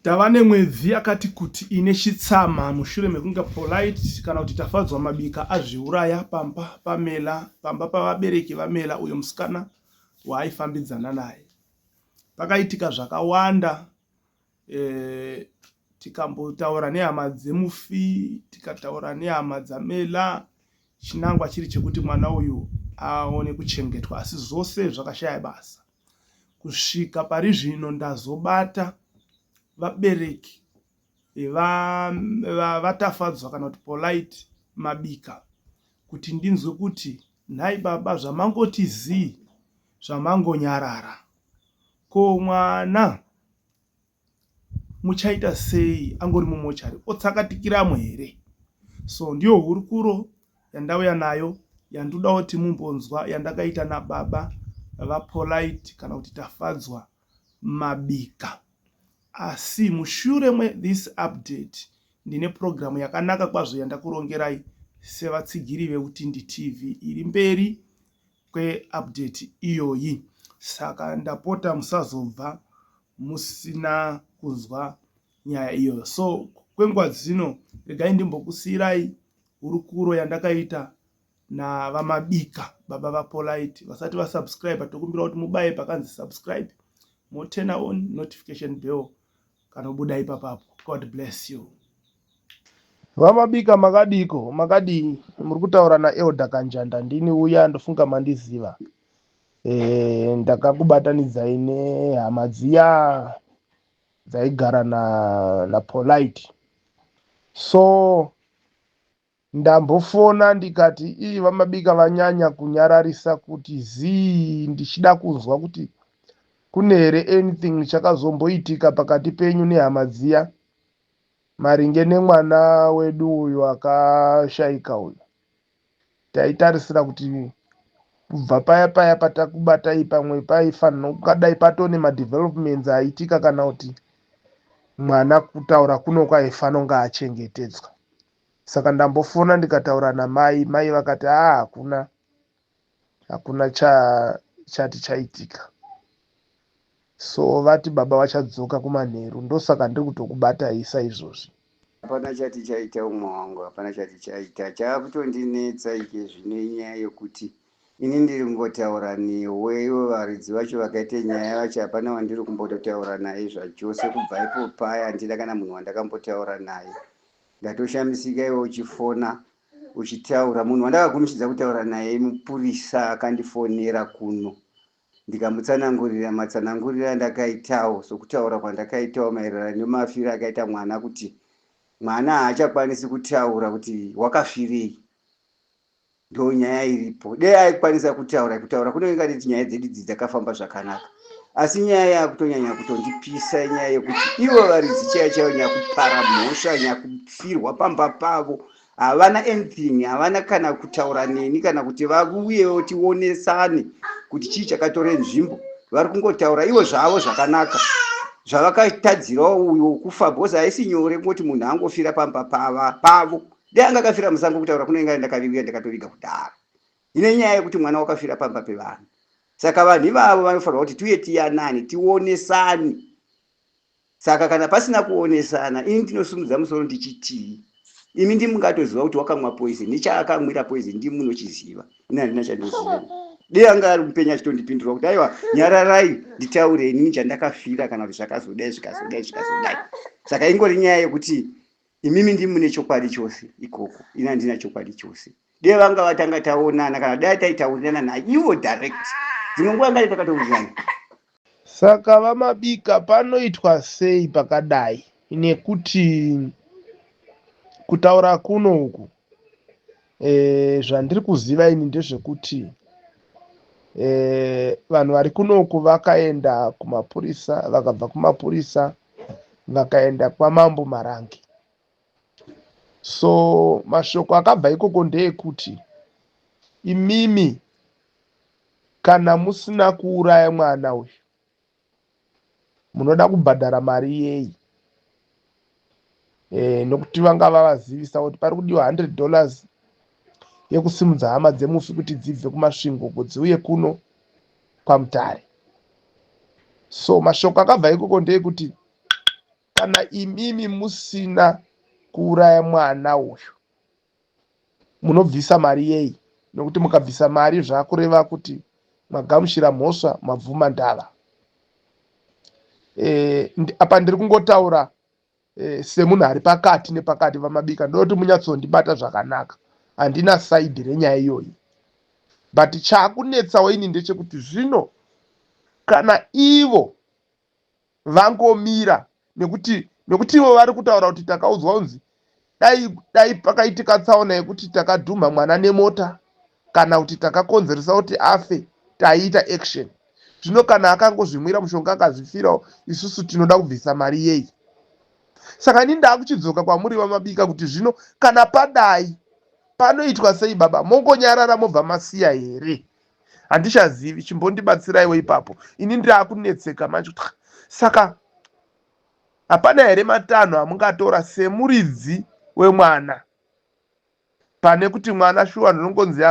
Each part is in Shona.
Tava nemwedzi yakati kuti ine chitsama mushure mekunge Polite kana kuti Tafadzwa Mabika azviuraya pamba pamela, pamba pavabereki vamela uyo musikana waaifambidzana naye. Pakaitika zvakawanda, tikambotaura nehama dzemufi, tikataura nehama dzamela, chinangwa chiri chekuti mwana uyu aone kuchengetwa, asi zvose zvakashaya basa. Kusvika pari zvino ndazobata vabereki vatafadzwa kana kuti Polite Mabika kuti ndinzwe kuti nhai baba zvamangoti zii zvamangonyarara, ko mwana muchaita sei angori mumochari otsakatikiramo here? So ndiyo hurukuro yandauya nayo yandoda kuti mumbonzwa yandakaita nababa vaPolite kana kuti Tafadzwa Mabika. Asi mushure this update ndine programu yakanaka kwazvo yandakurongerai sevatsigiri veUtindi TV iri mberi kweupdate iyoyi. Saka ndapota musazobva musina kunzwa nyaya iyoyo. So kwenguva dzino regai ndimbokusiyirai hurukuro yandakaita navaMabika baba vaPolite. Vasati vasubscribe tokumbira kuti mubaye pakanzi subscribe, motena on notification bell kana buda ipapapo. God bless you. VaMabika makadiko, makadii? Muri kutaura naElder Kanjanda, ndini uya ndofunga mandiziva. Ndakakubatanidzai nehama dziya dzaigara na Polite. So ndambofona ndikati vaMabika vanyanya kunyararisa kuti zii, ndichida kunzwa kuti kune here anything chakazomboitika pakati penyu nehama dziya maringe nemwana wedu uyu akashaika uyu. Taitarisira kuti kubva paya patakubatai pamwe paifanira kukadai patone madevelopments aitika kana kuti mwana kutaura kuno kwaifanira kunge achengetedzwa. Saka ndambofona ndikataura namai, mai vakati hakuna chati chaitika. So vati baba vachadzoka kumanheru, ndosaka ndiri kutokubatai saizvozvi. Hapana chati chaita umwe wangu, hapana chati chaita. Chaakutondinetsa ike zvino inyaya yokuti ini ndiri kungotaura newe, ivo varidzi vacho vakaite nyaya vacho hapana wandiri kumbototaura naye zvachose. Kubva ipo paya handina kana munhu wandakambotaura naye. Ndatoshamisika iwe uchifona uchitaura. Munhu wandakagumichidza kutaura naye mupurisa akandifonera kuno, ndikamutsanangurira matsanangurira andakaitawo, sokutaura kwandakaitawo maererano nemafiro akaita mwana, kuti mwana haachakwanisi kutaura kuti wakafirei. Ndo nyaya iripo. Dei aikwanisa kutaura kunenge kuti nyaya dzedu idzi dzakafamba zvakanaka. Asi nyaya yakutonyanya kutondipisa nyaya yekuti ivo varidzi chaivo nyakupara mhosva, nyakufirwa pamba pavo, havana anything, havana kana kutaura neni kana kuti vauyewo tionesane kuti chii chakatore nzvimbo. Vari kungotaura ivo zvavo zvakanaka zvavakatadzirawo uyo kufa, bhozi haisi nyore kungoti munhu angofira pamba pavo. Dei anga akafira musango kutaura kunenge ndakaviga ndakatoviga kudhara. Ine nyaya yekuti mwana wakafira pamba pevanhu. Saka vanhu ivavo vanofanirwa kuti tuye tiyanane, tionesane. Saka kana pasina kuonesana, ini ndinosimudza musoro ndichitii? Imi ndimungatoziva kuti wakamwa poison, nechaakamwira poison ndimunochiziva. Ini handina chandoziva. Dei anga ari mupenya achitondipindura kuti aiwa nyararai nditaure inini chandakafira kana kuti zvakazodai zvikazodai. Saka ingori nyaya yekuti imimi ndimune chokwadi chose ikoko, ini handina chokwadi chose. Dei vanga vatanga taonana kana dai taitaurirana naivo direct, dzimwe nguva ngati takatourirana. Saka vaMabika panoitwa sei pakadai? Nekuti kutaura kuno uku zvandiri kuziva ini ndezvekuti vanhu vari kuno uku vakaenda kumapurisa, vakabva kumapurisa vakaenda kwaMambo Marangi. So mashoko akabva ikoko ndeekuti imimi kana musina kuuraya mwana uyu munoda kubhadhara mari yei? Nokuti vanga vavazivisa kuti pari kudiwa $100 yekusimudza hama dzemufi kuti dzibve kumasvingo dziuye kuno kwaMutare. So mashoko akabva ikoko ndeekuti kana imimi musina kuuraya mwana uyu munobvisa mari yei, nokuti mukabvisa mari zvakureva kuti magamushira mhosva, mabvuma ndava. Apa ndiri kungotaura semunhu ari pakati nepakati vamabika, ndoti munyatsondibata zvakanaka, handina saidhi renyaya iyoyi. But chaakunetsawo ini ndechekuti zvino kana ivo vangomira, nekuti ivo vari kutaura kuti takaudzwa kunzi dai pakaitika tsaona yekuti takadhumha mwana nemota kana kuti takakonzeresa kuti afe, taiita action. Zvino kana akangozvimwira mushonga akazvifirawo, isusu tinoda kubvisa mari yei? Saka ini ndakuchidzoka kwamuri vamabika kuti zvino kana padai panoitwa sei baba, mongonyarara mobva masiya here? Handichazivi, chimbondibatsiraiwo ipapo. Ini ndaakunetseka manje. Saka hapana here matanho amungatora semuridzi wemwana, pane kuti mwana shuwa ndinongonzi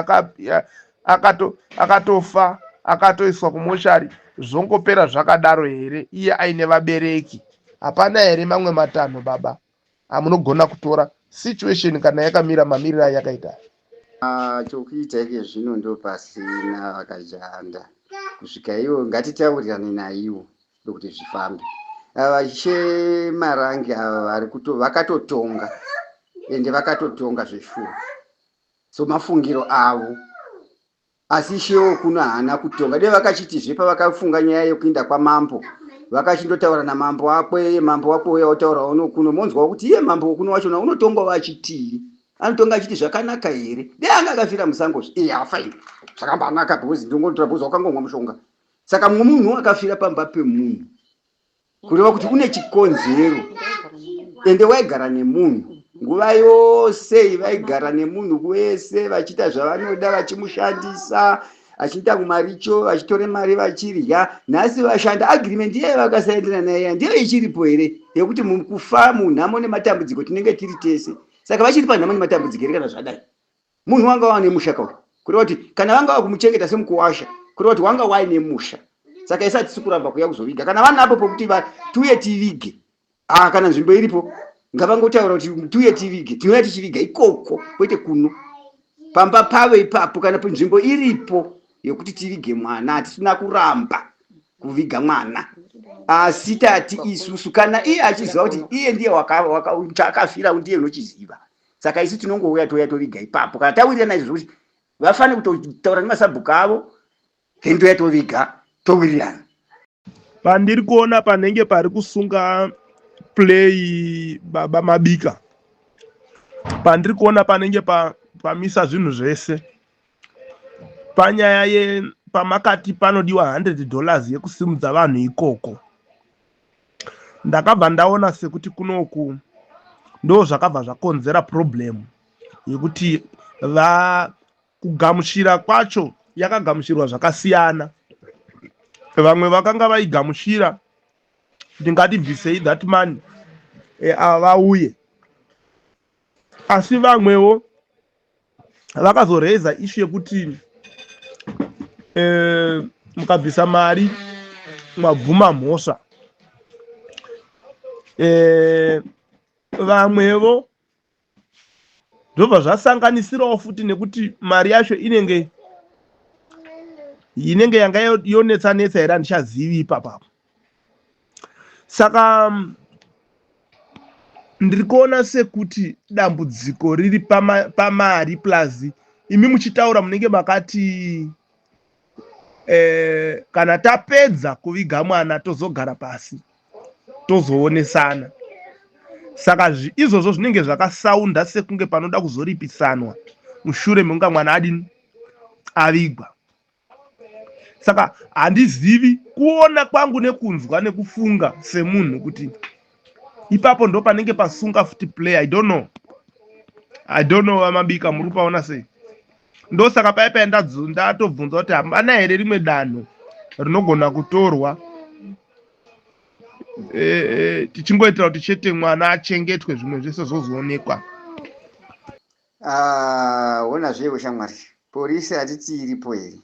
akatofa, akatoiswa kumoshari, zvongopera zvakadaro here iye aine vabereki? Hapana here mamwe matanho baba amunogona kutora situation kana yakamira mamiriro ayakaita? Chokuita ike zvino ndo pasina vakajanda kusvika ivo, ngatitaurirane naivo ndokuti zvifambe. Ava chemarangi ava vakatotonga, ende vakatotonga zveshuwa, so mafungiro avo. Asi shewo kuno haana kutonga. Dei vakachitizve pavakafunga nyaya yekuinda kwamambo, vakachindotaura namambo wako, mambo wako uya otaura uno kuno, monzwa kuti iye mambo wokuno wachona unotonga vachitii, anotonga achiti zvakanaka here? Dei anga akafira musango afaini zvakambanaka, because ndongotora bhuza wakangomwa mushonga. Saka munhu akafira pamba pemunhu kureva kuti une chikonzero, ende waigara nemunhu nguva yose, vaigara nemunhu wese vachiita zvavanoda, vachimushandisa, achiita kumaricho, vachitore mari vachirya. Nhasi vashanda agreement iye vakasaenderana naye ndiyo ichiripo here, yekuti mukufa munhamo nematambudziko tinenge tiri tese. Saka vachiri panhamo nematambudziko here kana zvadai? Munhu wanga waine musha kauya, kureva kuti kana vanga vakumuchengeta semukuwasha, kureva kuti wanga waine musha. Saka isati tisi kuramba kuya kuzoviga. Kana vanapo pokuti tuye tivige, kana nzvimbo iripo ngavangotaura kuti tuye tivige, tinouya tichiviga ikoko, kwete kuno. Pamba pavo ipapo, kana nzvimbo iripo yekuti tivige mwana, hatisina kuramba kuviga mwana. Asi tati isusu kana iye achiziva kuti iye ndiye akafira, ndiye unochiziva. Saka isi tinongouya touya toviga ipapo. Kana tawirirana izvo kuti vafanire kutotaura nemasabhuku avo, hendoya toviga towirirana. Pandiri kuona panenge pari kusunga play baba mabika, pandiri kuona panenge pamisa zvinhu zvese panyaya pamakati panodiwa $100 yekusimudza vanhu ikoko. Ndakabva ndaona sekuti kunoku ndo zvakabva zvakonzera problem yekuti kugamushira kwacho yakagamushirwa zvakasiyana. Vamwe vakanga vaigamushira kuti ngatibvisei that man vauye, asi vamwewo vakazoreza ishu yekuti mukabvisa mari mabvuma mhosva. Vamwevo ndobva zvasanganisirawo futi nekuti mari yacho inenge yanga yonetsa here, handichazivi ipapapo. Saka ndiri kuona sekuti dambudziko riri pamari plus imi muchitaura munenge makati kana tapedza kuviga mwana tozogara pasi tozoonesana. Saka izvozvo zvinenge zvakasaunda sekunge panoda kuzoripisanwa mushure mekunga mwana adini avigwa. Saka handizivi, kuona kwangu nekunzwa nekufunga semunhu kuti ipapo ndo panenge pasunga futi play. I don't know vamabika muri kupaona sei? Ndosaka paipai ndatobvunza kuti hapana here rimwe danho rinogona kutorwa tichingoitira kuti chete mwana achengetwe, zvimwe zvese zvozoonekwa. Ona zvevo shamwari, polisi hatiti iripo here,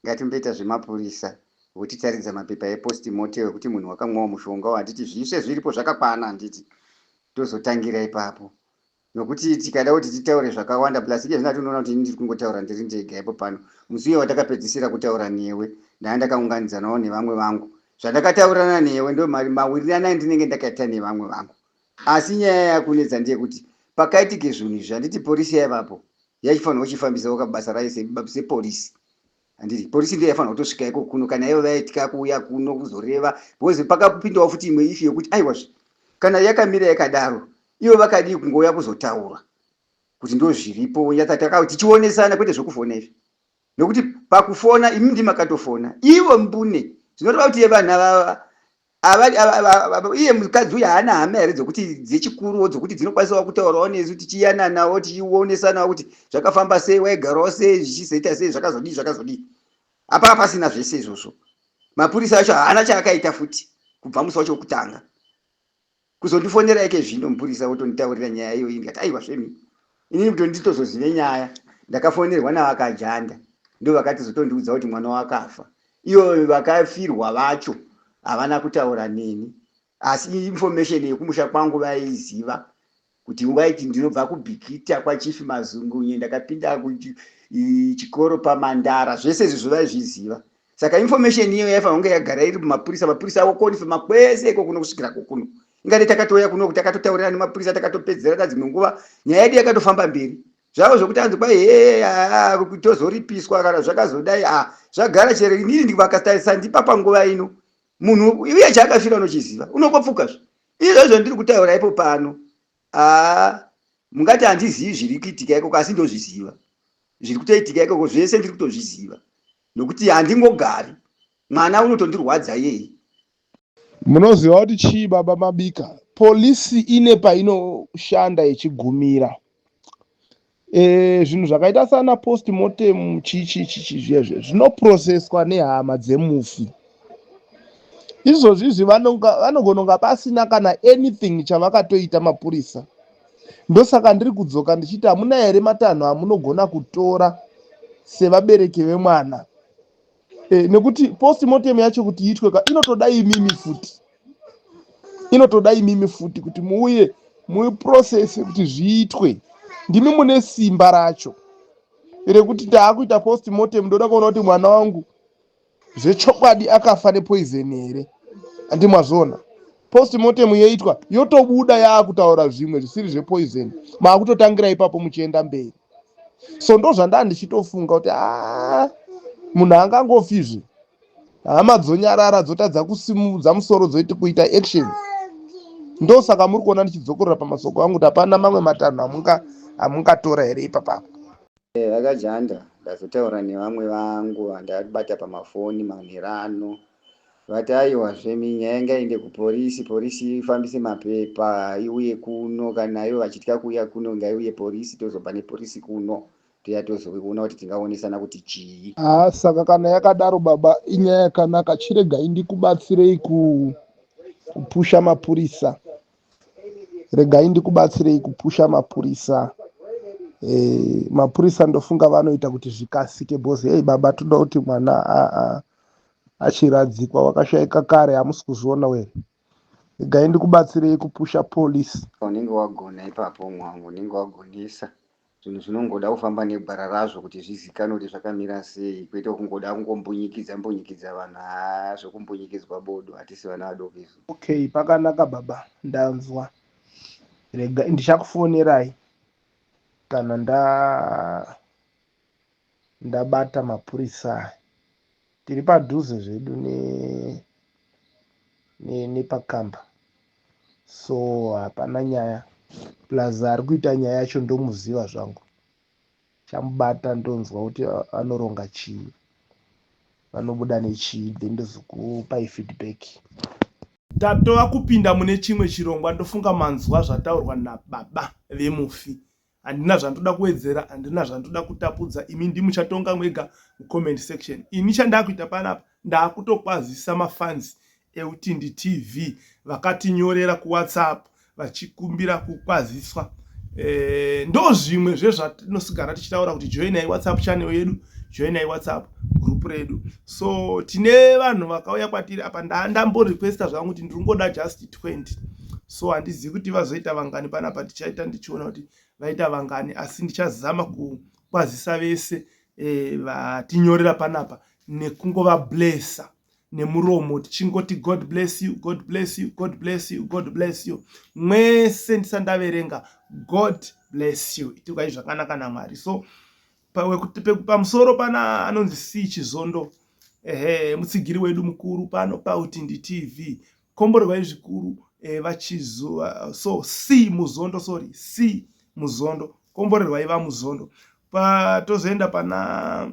ngatimboita zvemapurisa. votitaridza mapepa epostimote wekuti munhu wakamwawo mushonga wanditi zvise zviripo zvakakwana handiti tozotangira ipapo nokuti tikada kuti titaure zvakawanda plus iye zvina tinoona kuti ndiri kungotaura ndiri ndega ipo pano musi uye watakapedzisira kutaura newe ndandakaunganidzanawo nevamwe vangu zvandakataurana newe ndo mawirirano andinenge ndakaita nevamwe vangu asi nyaya yakunetsa ndeyekuti pakaitike zvinhu izvi handiti polisi yaivapo yachifanirwa kuchifambisawo kabasa rayo sepolisi handiti polisi ndiyo yaifanirwa kutosvika iko kuno kana ivo vaitika kuuya kuno kuzoreva because pakapindawo futi imwe ifi yekuti aiwazve kana yakamira yakadaro ivo vakadii kungouya kuzotaura kuti ndo zviripo yatataka tichionesana kwete zvokufona izvi nokuti pakufona imi ndimakatofona ivo mbune zvinoreva kuti vanhu iye mukadzi uyu haana hama here dzokuti dzechikuruwo dzokuti dzinokwanisawo kutaurawo nesu tichiyananawo tichionesanawo kuti zvakafamba sei waigarawo sei zvichizoita sei zvakazodii apa pasina zvese izvozvo mapurisa acho haana chaakaita futi kubva musi wacho wokutanga kuzondifonera ike zvino mupurisa wotonditaurira nyaya iyoyi ndikati aiwa zvemi inini kuti nditozozive nyaya ndakafonerwa navakajanda ndo vakatizotondiudza kuti mwana wakafa ivo vakafirwa vacho havana kutaura neni asi information yekumusha kwangu vaiziva kuti vaiti ndinobva kubhikita kwachifi mazungunye ndakapinda chikoro pamandara zvese izvi vaizviziva saka information iyo yaifanira kunge yagara iri mapurisa awokonifema kwese iko kuno kusvikira kuno ingati takatouya kuno kuti takatotaurira nemapurisa takatopedzera kadzimwe nguva nyaya yedu yakatofamba mberi zvavo zvokuti anzi kwai tozoripiswa kana zvakazodai zvagara chero inini ndivakatarisa ndipa panguva ino munhu iye chaakafira unochiziva unokopfukazve izvozvo ndiri kutaura ipo pano mungati handizivi zviri kuitika ikoko asi ndozviziva zviri kutoitika ikoko zvese ndiri kutozviziva nokuti handingogari mwana unotondirwadza yeye. Munoziva kuti chii baba Mabika, polisi ine painoshanda ichigumira zvinhu zvakaita sana postmortem zviye zvinoprocesswa nehama dzemufi. Izvozvi vanogononga pasina kana anything chavakatoita mapurisa. Ndosaka ndiri kudzoka ndichiti hamuna here matanho amunogona kutora sevabereki vemwana. Nekuti postmortem yacho kuti iitwe inotoda imimi futi kuti muuye muiprocess kuti zviitwe. Ndimi mune simba racho rekuti taakuita postmortem ndoda kuona kuti mwana wangu zvechokwadi akafa nepoison here. Andimazvona postmortem yoitwa yotobuda yaakutaura zvimwe zvisiri zvepoison maakutotangira ipapo muchienda mberi. So ndo zvandanga ndichitofunga kuti munhu angangofizve hama dzonyarara dzotadza kusimudza musoro dzoiti kuita action. Ndosaka muri kuona ndichidzokorera pamasoko angu kuti hapana mamwe matanho amungatora here ipapapo. Vakajanda ndazotaura nevamwe vangu vandabata pamafoni manherano vati aiwa zvemi nyaya ingaende kupolisi, polisi ifambise mapepa iuye kuno kana ivo vachitya kuuya kuno ngaiuye polisi tozopa nepolisi kuno tiya tozoona kuti tingaonesana kuti chii. Saka kana yakadaro baba inyaya yakanaka, chiregai ndikubatsirei kupusha mapurisa. Regai ndikubatsirei kupusha mapurisa. Mapurisa ndofunga vanoita kuti zvikasike bozi. Hey baba, toda kuti mwana achiradzikwa wakashaika kare hamusi kuzviona were. Regai ndikubatsirei kupusha polisi. Unenge wagona ipapo mwangu, unenge wagonesa. Zvinhu zvinongoda kufamba negwara razvo kuti zvizikanwe kuti zvakamira sei, kwete kungoda kungombunyikidzwa vanhu zvokumbunyikidzwa bodo, hatisi vana vadoko izvo. Okay, pakanaka baba, ndanzwa. Rega ndichakufonerai kana ndabata mapurisa. Tiri padhuze zvedu nepakamba, so hapana nyaya. Plus ari kuita nyaya yacho ndomuziva zvangu. Chamubata ndonzwa kuti anoronga chii, vanobuda nechii, then ndozokupai feedback. Tatova kupinda mune chimwe chirongwa, ndofunga manzwa zvataurwa nababa vemufi. Handina zvandoda kuwedzera, handina zvandoda kutapudza. Imi ndimuchatonga mwega mucomment section. Ini chandakuita panapa ndakutokwazisa mafans eUtindi TV vakatinyorera kuWhatsApp vachikumbira kukwaziswa. Ndo zvimwe zvezvatinosagara tichitaura kuti joinai WhatsApp channel yedu, joinai WhatsApp group group redu. So tine vanhu vakauya kwatiri apa, ndamborequesta zvangu kuti ndiri kungoda just 20. So handizivi kuti vazoita vangani panapa, tichaita ndichiona kuti vaita vangani, asi ndichazama kukwazisa vese vatinyorera panapa nekungovablessa nemuromo tichingoti God bless you, God bless you, God bless you, God bless you. Mwese ndisandaverenga God bless you. Itikai zvakanaka naMwari. So pamusoro pana anonzi C Chizondo, mutsigiri wedu mukuru pano paUtindi TV, komborerwai zvikuru vachizuva. So C Muzondo, komborerwai vaMuzondo. Tozoenda pana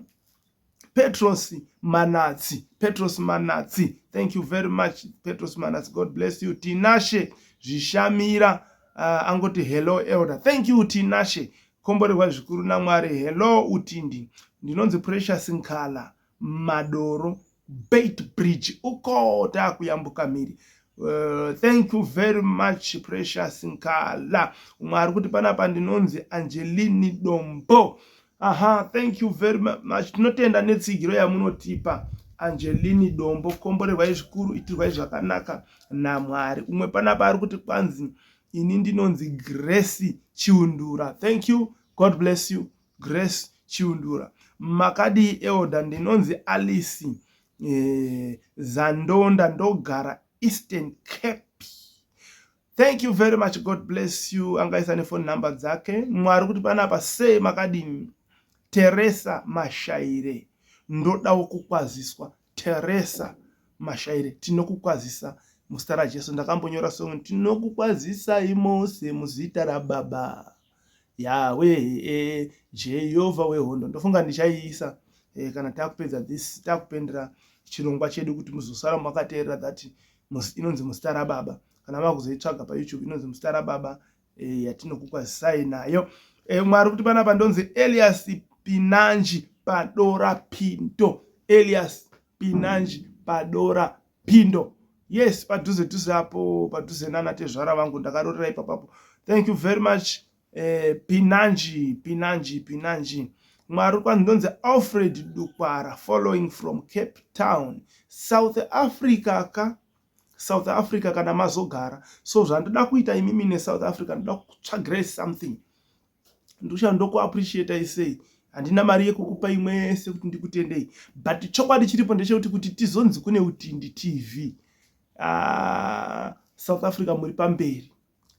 Petros Manatsi. Thank you very much, Petros Manatsi. God bless you. Tinashe Zvishamira angoti hello elder. Thank you Tinashe. Komborerwa zvikuru naMwari. Hello Utindi. Ndinonzi Precious Nkala Madoro Bait Bridge uko takuyambuka miri. Thank you very much Precious Nkala. Mwari kuti panapa ndinonzi Angelini Dombo. Thank you very much. Tinotenda netsigiro yamunotipa Angelini Dombo. Komborerwai zvikuru, itirwai zvakanaka naMwari. Umwe panapa ari kuti kwanzi ini ndinonzi Grace Chiundura. Thank you, God bless you, Grace Chiundura. Makadi elder ndinonzi Alice Zandonda, ndogara Eastern Cape. Thank you very much, God bless you. Angaisa ne phone number dzake. Mwari kuti panapa sei makadini. Teresa Mashaire, ndodawo kukwaziswa. Teresa Mashaire, tinokukwazisa muzita raJesu. Ndakambonyora song tinokukwazisa imose muzita raBaba Yahweh Jehovah wehondo. Ndofunga ndichaiisa kana takupedza this, takupendera chirongwa chedu kuti muzosara makateerera that inonzi muzita raBaba. Kana makuzoitsvaga paYouTube inonzi muzita raBaba yatinokukwazisai nayo. Mwari kuti panapa ndonzi Elias Pinanji Padora Pinto. Elias Pinanji Padora Pindo. Yes, padhuze apo, padhuze nana tezvara vangu ndakarorera ipapo. Thank you very much Pinanji. Mwari kwanzi ndonzi Alfred Dukwara following from Cape Town, South Africa kana mazogara. So zvandoda kuita imimi neSouth Africa ndoda kutsvagirai something. Ndoshandoku appreciate isei. Handina mari yekukupa imwese kuti ndikutendei. But chokwadi chiripo ndechekuti kuti tizonzi kune Utindi TV. South Africa muri pamberi.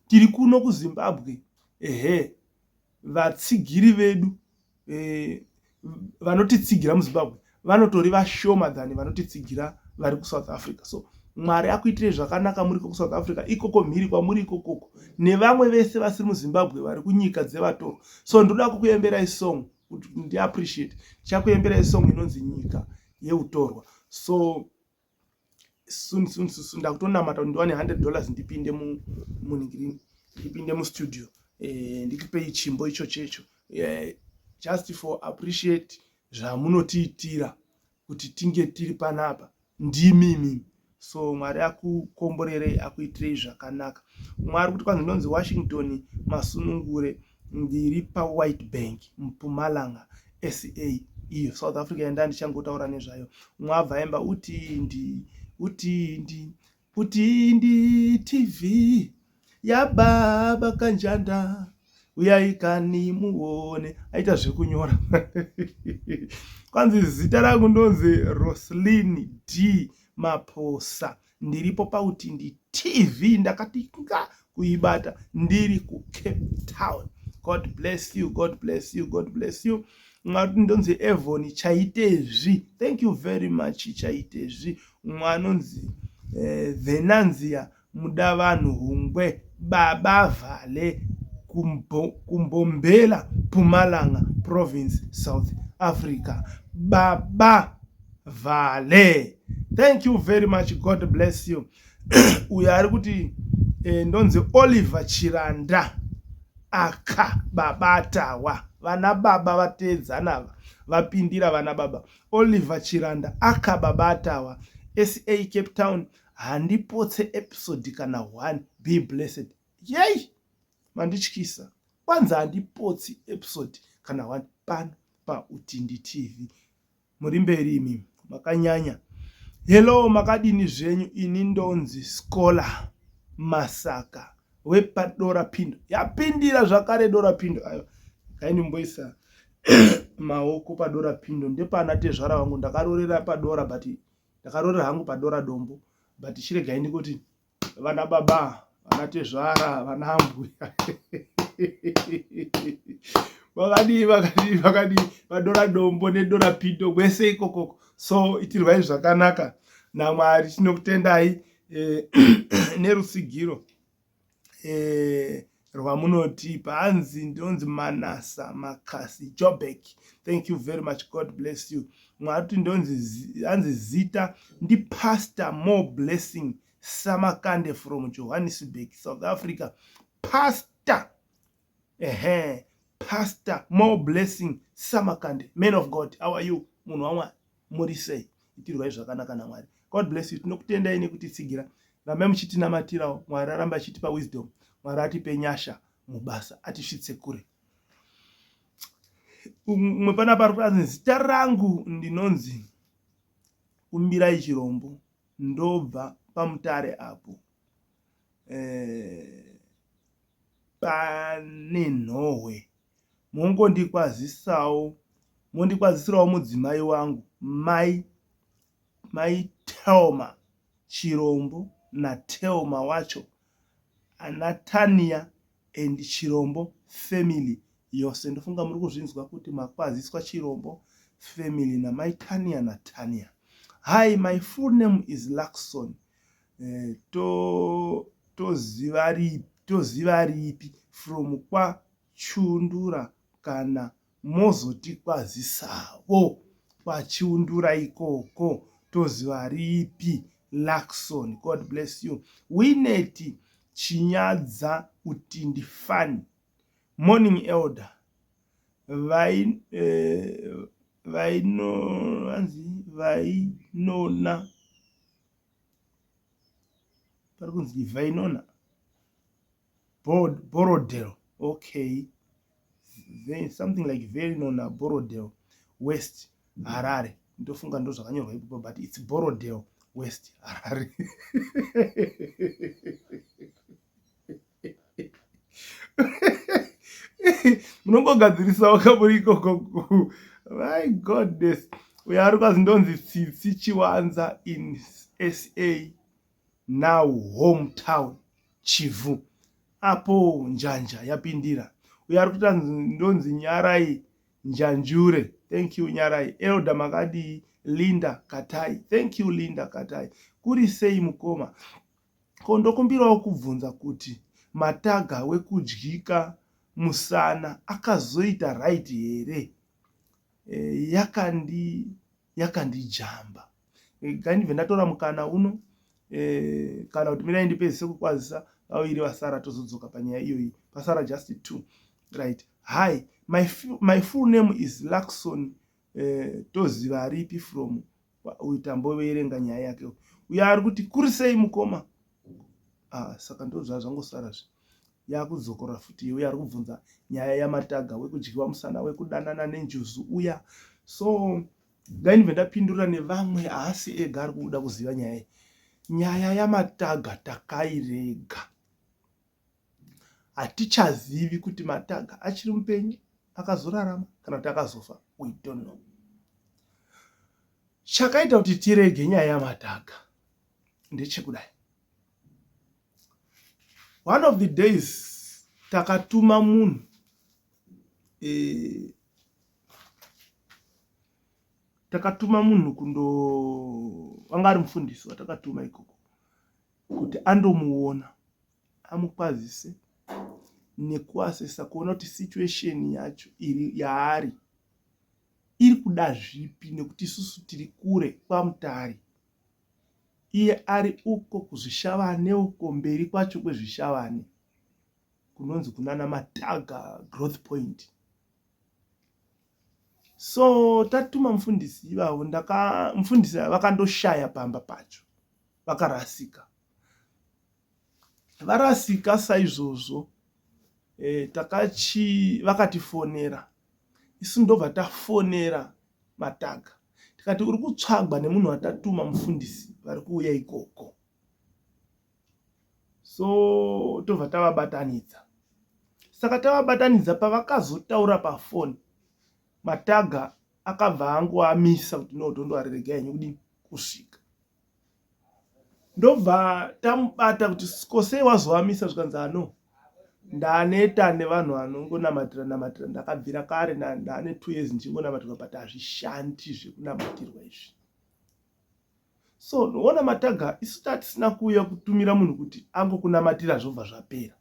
Tiri kuno kuZimbabwe. Vatsigiri vedu vanotitsigira muZimbabwe vanotori vashoma than vanotitsigira vari kuSouth Africa. So Mwari akuitire zvakanaka muri kuSouth Africa, ikoko mhiri kwamuri ikokoko, nevamwe vese vasiri muZimbabwe vari kunyika dzevatoro. So ndoda kukuemberai song kuti ndi appreciate. Chakuemberai song inonzi Nyika Yeutorwa. So soon ndakutonamata kuti ndiwane $100 ndipinde muningiri, ndipinde mustudio ndikupei chimbo icho checho, just for appreciate zvamunotiitira kuti tinge tiri panapa ndimimi. So Mwari akukomborerei, akuitirei zvakanaka. Mwari kuti kwanzi ndonzi Washington Masunungure, ndiri paWhite Bank Mpumalanga SA iyo South Africa yenda ndichangotaura nezvayo. Mwabva emba Utindi TV yaBaba Kanjanda uyai kani muone, aita zvekunyora. Kwanzi zita rangu ndonzi Roslyn D Maposa, ndiripo paUtindi TV, ndakati kuibata ndiri kuCape Town. God bless you, God bless you, God bless you. Ndonzi Evon Chaitezvi, thank you very much Chaitezvi. Mwanonzi Venanzia Mudavanhu Hungwe Baba Vale Kumbombela Mpumalanga Province South Africa. Baba Vale, thank you very much, God bless you. Uyari kuti ndonzi Oliver Chiranda aka babatawa vana baba vatedzana vapindira vana baba. Oliver Chiranda aka babatawa SA Cape Town. Handipotse episode kana 1. Be blessed. Yay, mandichikisa kwanza handipotsi episode kana 1 pano paUtindi TV. Muri mberi imimi. makanyanya. Hello, makadini zvenyu? Ini ndonzi Scholar Masaka wepaDora Pindo. Yapindira zvakare Dora Pindo. Ayo kainimboisa maoko paDora Pindo. Ndepana tezvara vangu ndakarorera paDora, but ndakarorera hangu paDora Dombo, but chiregai ndikuti vana baba, vana tezvara, vana mbuya vakadi vaDora Dombo neDora Pindo kwese ikokoko. So itirwai zvakanaka naMwari. Tinokutendai nerusigiro rwamunotipa. Ndonzi Manasa Makasi Jobek. Thank you very much. God bless you. Mwari hanzi zita ndi Pastor More Blessing Samakande from Johannesburg, South Africa. Pastor Pastor More Blessing Samakande. Man of God, how are you? Munhu wamwari muri sei? Itirwai zvakanaka naMwari. God bless you. Tinokutendai nekutitsigira. Rambai muchitinamatirawo. Mwari aramba achitipa wisdom. Mwari atipe nyasha mubasa, atisvitse kure. Umwe panapa ari zita rangu ndinonzi Umbirai Chirombo. Ndobva pamutare apo. Pane Nhowe. Mondikwazisirawo mudzimai wangu mai Telma Chirombo naTelma wacho, Anatania and Chirombo family yose. Ndofunga muri kuzvinzwa kuti makwaziswa Chirombo family namai Tania naTania. Hi, my full name is Lakson. Toziva ripi from kwa Chiundura kana mozotikwazisawo kwa Chiundura ikoko. Toziva ripi? Lakson. God bless you. Wineti Chinyadza Utindi Fan. Morning Elder. Vainona Borodale. Okay. Something like Vainona Borodale West Harare. Ndofunga ndo zvakanyorwa ipopo, but it's Borodale West Harare. Munongogadzirisawo kaburi ikoko. My goodness. Uyo ari kwazi ndonzi Tsitsi Chiwanza in SA, now hometown Chivu. Apo njanja yapindira. Uyo ari kutanzi ndonzi Nyarai Njanjure. Thank you Nyarai. Elder Makadi Linda Katai. Thank you Linda Katai. Kuri sei mukoma. Kondokumbirawo kubvunza kuti mataga wekudyika musana akazoita right here. Yakandijamba. Ganibve ndatora mukana uno kana kuti mina ndipezise kukwazisa vawiri vasara tozodzoka panyaya iyoyi. Pasara just 2. Right. Hi, my full name is Lakson. Toziva ripi from uitamboverenga nyaya yake. Uyo ari kuti kuri sei mukoma. Saka ndozva zvangosarazve. Yakudzokora futi. Uyo ari kubvunza nyaya yamataga wekudyiwa musana wekudanana nenjuzu uya. So ngainibve ndapindura nevamwe haasi ega ari kuda kuziva nyaya yamataga takairega. Hatichazivi kuti mataga achiri mupenyu, akazorarama kana kuti akazofa. We don't know. Chakaita kuti tirege nyaya yamataga ndechekudai. One of the days takatuma munhu wanga ari mufundisi watakatuma ikoko kuti andomuona amukwazise nekuasesa kuona kuti situation yacho yaari iri kuda zvipi, nekuti isusu tiri kure kwamutare, iye ari uko kuzvishavane, uko mberi kwacho kwezvishavane kunonzi kunana Mataga Growth Point. So tatuma mufundisi ivavo, mufundisi vakandoshaya pamba pacho, vakarasika. Varasika saizvozvo vakatifonera. Isu ndobva tafonera Mataga tikati uri kutsvagwa nemunhu watatuma mufundisi vari kuuya ikoko. So tobva tavabatanidza. Saka tavabatanidza, pavakazotaura pafoni, Mataga akabva angoamisa kuti notondoarega henyu kudini kusvika. Ndobva tamubata kuti kosei wazoamisa zvikanzi ano ndaneta nevanhu vanongonamatira ndakabvira kare ndane 2 years ndichingonamatira but hazvishandi zvekunamatirwa izvi. So noona Mataga isu tatisina kuuya kutumira munhu kuti angokunamatira zvobva zvapera.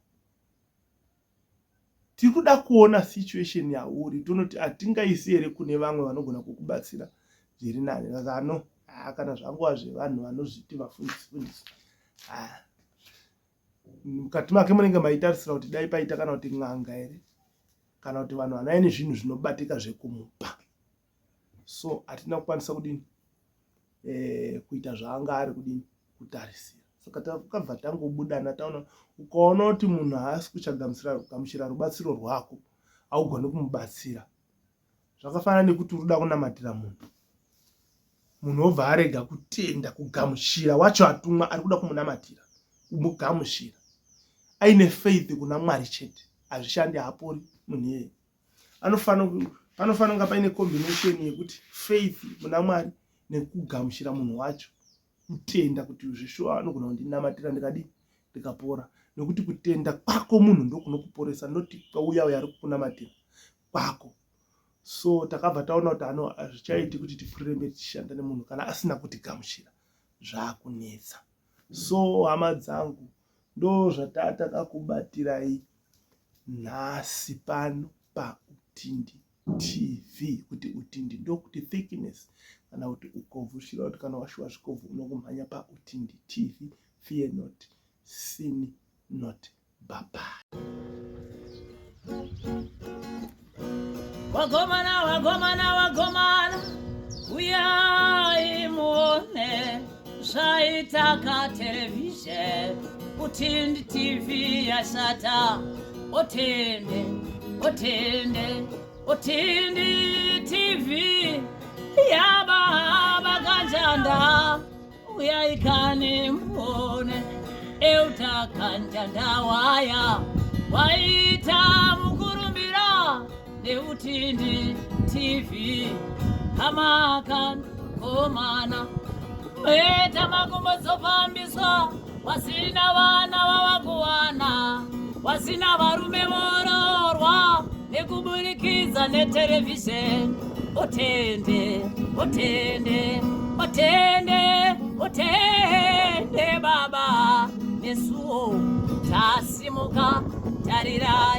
Tiri kuda kuona situation yauri, tonoti hatingaisi here kune vamwe vanogona kukubatsira zviri nani. Ano kana zvangova zvevanhu vanozviti vafundisi mukati make munenge maitarisira kuti dai paita kana kuti n'anga here kana kuti vanhu vanai nezvinhu zvinobatika zvekumupa. So hatina kukwanisa kudini kuita zvaanga ari kudini kutarisira. Saka takabva tangobudana taona ukaona kuti munhu haasi kugamuchira rubatsiro rwako haugoni kumubatsira. Zvakafanana nekuti uruda kunamatira munhu obva arega kutenda kugamuchira wacho atumwa ari kuda kumunamatira umugamuchira aine faith kuna Mwari chete, hazvishandi hapori munhu iyeye. Panofanira kunga paine combination yekuti faith muna Mwari nekugamuchira munhu wacho, kutenda kuti zvishuwa anogona kundinamatira ndikapora. Nekuti kutenda kwako munhu ndokunokuporesa, ndoti kwauya uya ari kukunamatira kwako. So takabva taona kuti ano hazvichaiti kuti tipfuurire mberi tichishanda nemunhu kana asina kutigamuchira, zvaakunetsa. So hama dzangu, ndo zvatakakubatirai nhasi pano paUtindi TV. Kuti Utindi ndokuti thickness kana kuti ukobvu, shira kuti kana washuwa zvikobvu unokumhanya paUtindi TV. Fear not, sin not. Bye bye. Wagomana, uyai muone zvaitaka television. Utindi TV yasata. Utindi TV yaba kanjanda. Uyai kani muone eutakanja waya waita mukurumbira neUtindi TV. Amakan komana eta makumbo zopambiswa, wasina vana wavakuwana, wasina varume vororwa nekuburikiza netelevisheni. Utende baba nesuo tasimuka tarirai.